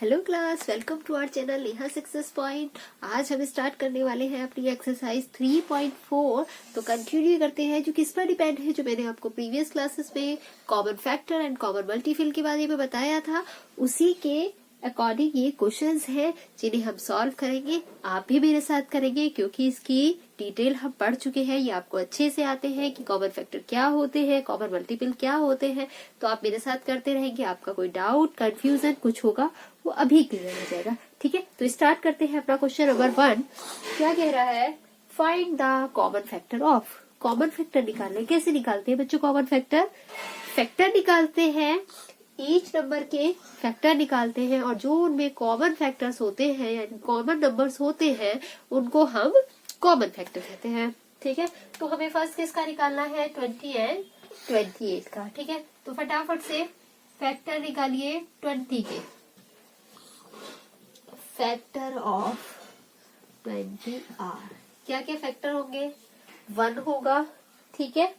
Hello class, welcome to our channel Neha success point. आज हम start करने वाले हैं अपनी एक्सरसाइज 3.4। तो कंटिन्यू करते हैं जो किस पर डिपेंड है, जो मैंने आपको प्रीवियस क्लासेस में common factor and common multiple के बारे में बताया था, उसी के अकॉर्डिंग ये क्वेश्चंस हैं जिन्हें हम सॉल्व करेंगे। आप भी मेरे साथ करेंगे क्योंकि इसकी डिटेल हम पढ़ चुके हैं, ये आपको अच्छे से आते हैं कि कॉमन फैक्टर क्या होते हैं, कॉमन मल्टीपल क्या होते हैं। तो आप मेरे साथ करते रहेंगे, आपका कोई डाउट कंफ्यूजन कुछ होगा वो अभी क्लियर हो जाएगा। ठीक है, तो स्टार्ट करते हैं अपना क्वेश्चन नंबर 1। क्या कह रहा है? Find the common factor of. Common factor निकालने कैसे निकालते हैं बच्चों? कॉमन फैक्टर निकालते हैं, ईच नंबर के फैक्टर निकालते हैं और जो उनमें कॉमन फैक्टर्स होते हैं यानी कॉमन नंबर्स होते हैं उनको हम कॉमन फैक्टर कहते हैं। ठीक है, तो हमें फर्स्ट किसका निकालना है? 20 एंड 28 का। ठीक है, तो फटाफट से फैक्टर निकालिए 20 के। फैक्टर ऑफ 20 आर क्या क्या फैक्टर होंगे? 1 होगा, ठीक है,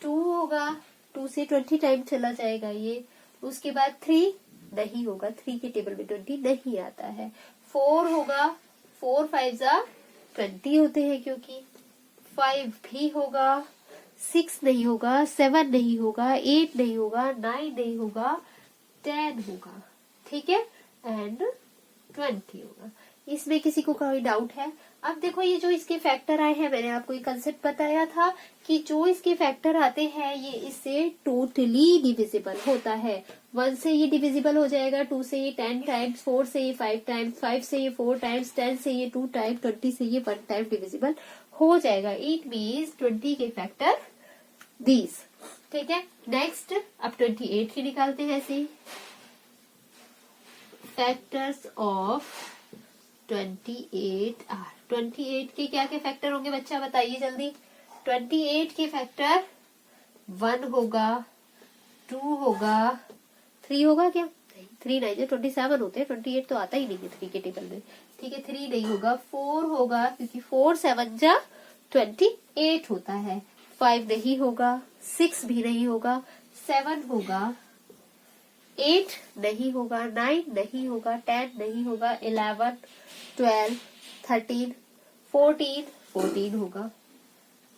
2 होगा, 2 से 20 टाइम चला जाएगा ये। उसके बाद 3 नहीं होगा, 3 के टेबल में 20 नहीं आता है। 4 होगा, 4 5 जा 20 होते हैं क्योंकि 5 भी होगा। 6 नहीं होगा, 7 नहीं होगा, 8 नहीं होगा, 9 नहीं होगा, 10 होगा। ठीक है, एंड 20 होगा। इसमें किसी को कोई डाउट है? अब देखो, ये जो इसके फैक्टर आए हैं, मैंने आपको एक कंसेप्ट बताया था कि जो इसके फैक्टर आते हैं ये इससे टोटली डिविजिबल होता है। 1 से ये डिविजिबल हो जाएगा, 2 से ये 10 टाइम्स, 4 से ये 5 टाइम्स, 5 से ये 4 टाइम्स, 10 से ये 2 टाइम, 20 से ये 1 टाइम डिविजिबल हो जाएगा। इट मीन्स 20 के फैक्टर दीज। ठीक है, नेक्स्ट अब 28 की निकालते हैं ऐसे। Factors of 28 are. 28 के क्या क्या फैक्टर होंगे बच्चा बताइए जल्दी? 28 के फैक्टर 1 होगा, 2 होगा, 3 होगा क्या? नहीं, 3 नहीं, जो 27 होते हैं, 28 तो आता ही नहीं है 3 के टेबल में। ठीक है, 3 नहीं होगा, 4 होगा क्योंकि 4 7 जा 28 होता है। 5 नहीं होगा, 6 भी नहीं होगा, 7 होगा, 8 नहीं होगा, 9 नहीं होगा, 10 नहीं होगा, 11 12 13 14 होगा,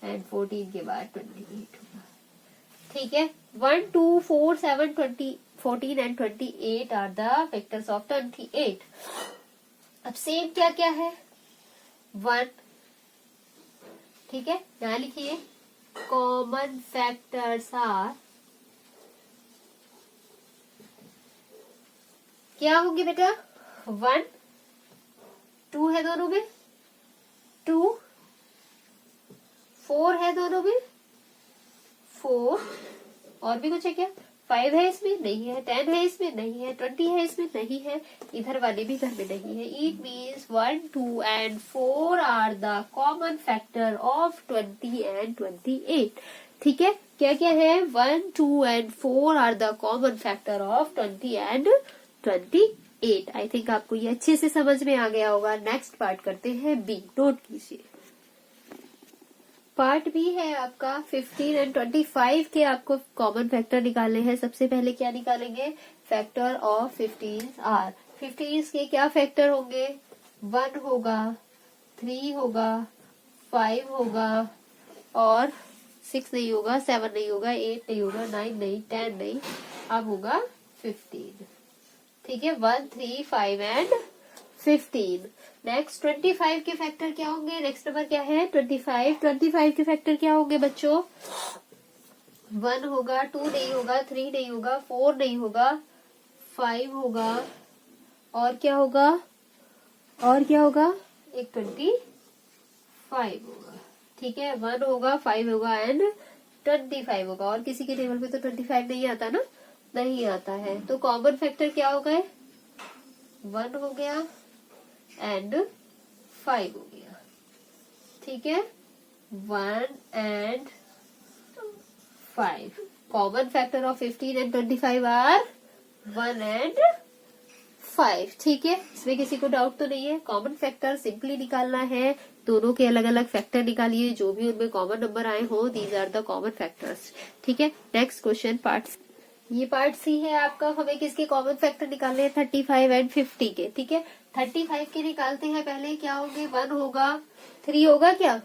एंड 14 के बाद 28 होगा। ठीक है, 1 2 4 7 20 14 and 28 are the factors of 28। अब सेम क्या क्या है? 1। ठीक है, यहाँ लिखिए कॉमन फैक्टर्स आर क्या होंगे बेटा? 1 2 है दोनों में, 2 4 है दोनों में, 4 और भी कुछ है क्या? 5 है इसमें नहीं है, 10 है इसमें नहीं है, 20 है इसमें नहीं है, इधर वाले भी घर में नहीं है। It means 1 2 and 4 are the common factor of 20 and 28। ठीक है, क्या क्या है? 1 2 and 4 are the common factor of 20 and 28। I think आपको ये अच्छे से समझ में आ गया होगा। नेक्स्ट पार्ट करते हैं बी। नोट कीजिए, पार्ट बी है आपका 15 एंड 25 के आपको कॉमन फैक्टर निकालने हैं। सबसे पहले क्या निकालेंगे? Factor of 15 are. 15 के क्या फैक्टर होंगे? 1 होगा, 3 होगा, 5 होगा और 6 नहीं होगा, 7 नहीं होगा, 8 नहीं होगा, 9 नहीं, 10 नहीं, अब होगा 15। ठीक है, 1 3 5 एंड 15। नेक्स्ट 25 के फैक्टर क्या होंगे? नेक्स्ट नंबर क्या है? 25 के फैक्टर क्या होंगे बच्चों? 1 होगा, 2 नहीं होगा, 3 नहीं होगा, 4 नहीं होगा, 5 होगा और क्या होगा? और क्या होगा? एक 25 होगा। ठीक है, 1 होगा, 5 होगा एंड 25 होगा। और किसी के टेबल पे तो 25 नहीं आता ना, नहीं आता है। तो कॉमन फैक्टर क्या हो गए? 1 हो गया एंड 5 हो गया। ठीक है, 1 and 5। Common factor of 15 and 25 are 1 and 5। ठीक है, इसमें किसी को डाउट तो नहीं है? कॉमन फैक्टर सिंपली निकालना है, दोनों के अलग अलग फैक्टर निकालिए, जो भी उनमें कॉमन नंबर आए हो, these are the common factors. ठीक है, नेक्स्ट क्वेश्चन पार्ट ये पार्ट सी है आपका। हमें किसके कॉमन फैक्टर निकालने हैं 35 एंड 50 के। ठीक है, 35 के निकालते हैं। पहले क्या होंगे, 1 होगा, 3 होगा, क्या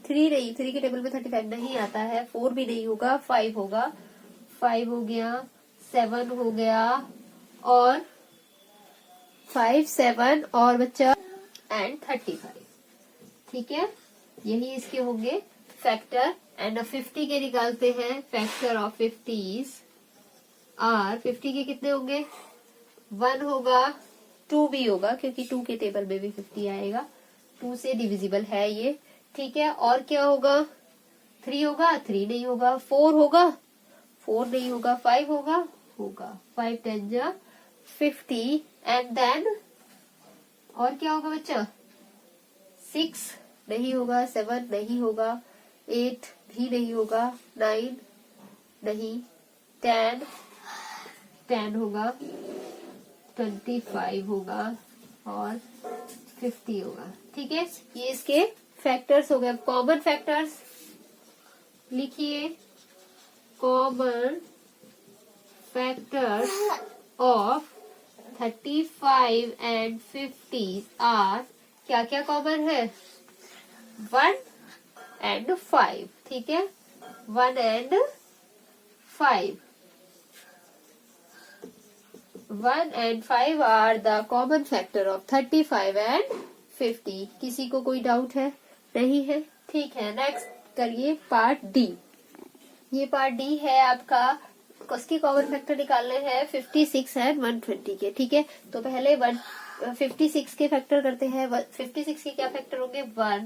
3 नहीं, 3 के टेबल में 35 नहीं आता है, 4 भी नहीं होगा, 5 होगा, 5 हो गया, 7 हो गया, और 5 7 और बच्चा एंड 35। ठीक है, यही इसके होंगे फैक्टर। एंड 50 के निकालते हैं। फैक्टर ऑफ 50s आर 50 के कितने होंगे, 1 होगा, 2 भी होगा क्योंकि 2 के टेबल में भी 50 आएगा, 2 से डिविजिबल है ये। ठीक है, और क्या होगा, 3 होगा, 3 नहीं होगा, 4 होगा, 4 नहीं होगा, 5 होगा, होगा, 5 10 जा 50। एंड देन और क्या होगा बच्चा, 6 नहीं होगा, 7 नहीं होगा, 8 भी नहीं होगा, 9 नहीं, 10 होगा, 25 होगा और 50 होगा। ठीक है, ये इसके फैक्टर्स हो गए। कॉमन फैक्टर्स लिखिए, common factors of 35 and 50 are, क्या क्या कॉमन है, 1 एंड 5। ठीक है, 1 and 5, 1 and 5 are the common factor of 35 and 50। किसी को कोई डाउट है, नहीं है? ठीक है, नेक्स्ट करिए पार्ट डी। ये पार्ट डी है आपका, उसकी कॉमन फैक्टर निकालने हैं 56 एंड 120 के। ठीक है, तो पहले 56 के फैक्टर करते हैं। 56 के क्या फैक्टर होंगे, 1,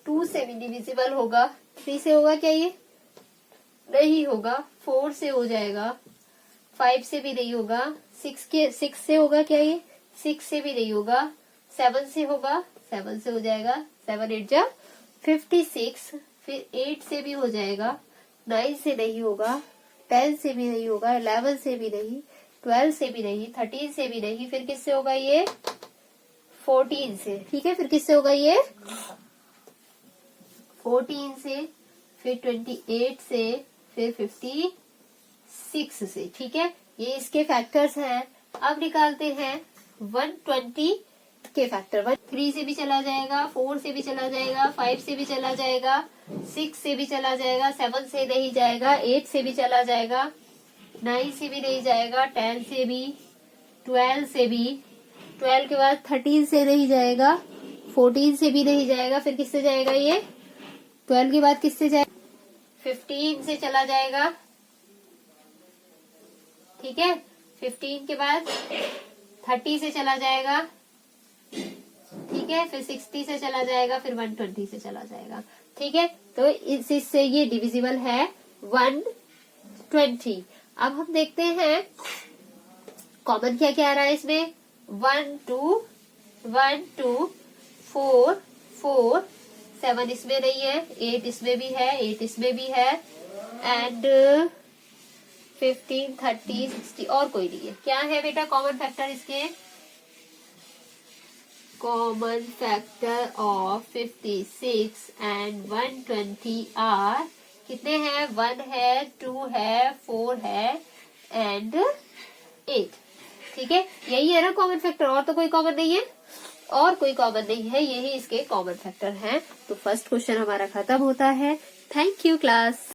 2 से भी डिविजिबल होगा, 3 से होगा क्या, ये नहीं होगा, 4 से हो जाएगा, 5 से भी नहीं होगा, 6 से होगा क्या, ये 6 से भी नहीं होगा, 7 से होगा, 7 से हो जाएगा, 7 8 जा 56, फिर 8 से भी हो जाएगा, 9 से नहीं होगा, 10 से भी नहीं होगा, 11 से भी नहीं, 12 से भी नहीं, 13 से भी नहीं, फिर किससे होगा ये, 14 से। ठीक है, फिर किससे होगा ये, 14 से, फिर 28 से, फिर 56 से। ठीक है, ये इसके फैक्टर्स हैं। अब निकालते हैं 120 के फैक्टर। 3 से भी चला जाएगा, 4 से भी चला जाएगा, 5 से भी चला जाएगा, 6 से भी चला जाएगा, 7 से नहीं जाएगा, 8 से भी चला जाएगा, 9 से भी नहीं जाएगा, 10 से भी, 12 से भी, 12 के बाद 13 से नहीं जाएगा, 14 से भी नहीं जाएगा, फिर किससे जाएगा ये, 12 के बाद किससे जाएगा, 15 से चला जाएगा। ठीक है, 15 के बाद 30 से चला जाएगा। ठीक है, फिर 60 से चला जाएगा, फिर 120 से चला जाएगा। ठीक है, तो इससे ये डिविजिबल है 120। अब हम देखते हैं कॉमन क्या क्या आ रहा है इसमें, 1 2 1 2 4 4, 7 इसमें नहीं है, 8 इसमें भी है, 8 इसमें भी है, एंड 15 30 60 और कोई नहीं है। क्या है बेटा कॉमन फैक्टर इसके, common factor of 56 and 120 are कितने हैं, 1 है, 2 है, 4 है एंड 8। ठीक है, यही है ना कॉमन फैक्टर, और तो कोई कॉमन नहीं है, और कोई कॉमन नहीं है, यही इसके कॉमन फैक्टर हैं। तो फर्स्ट क्वेश्चन हमारा खत्म होता है। Thank you class.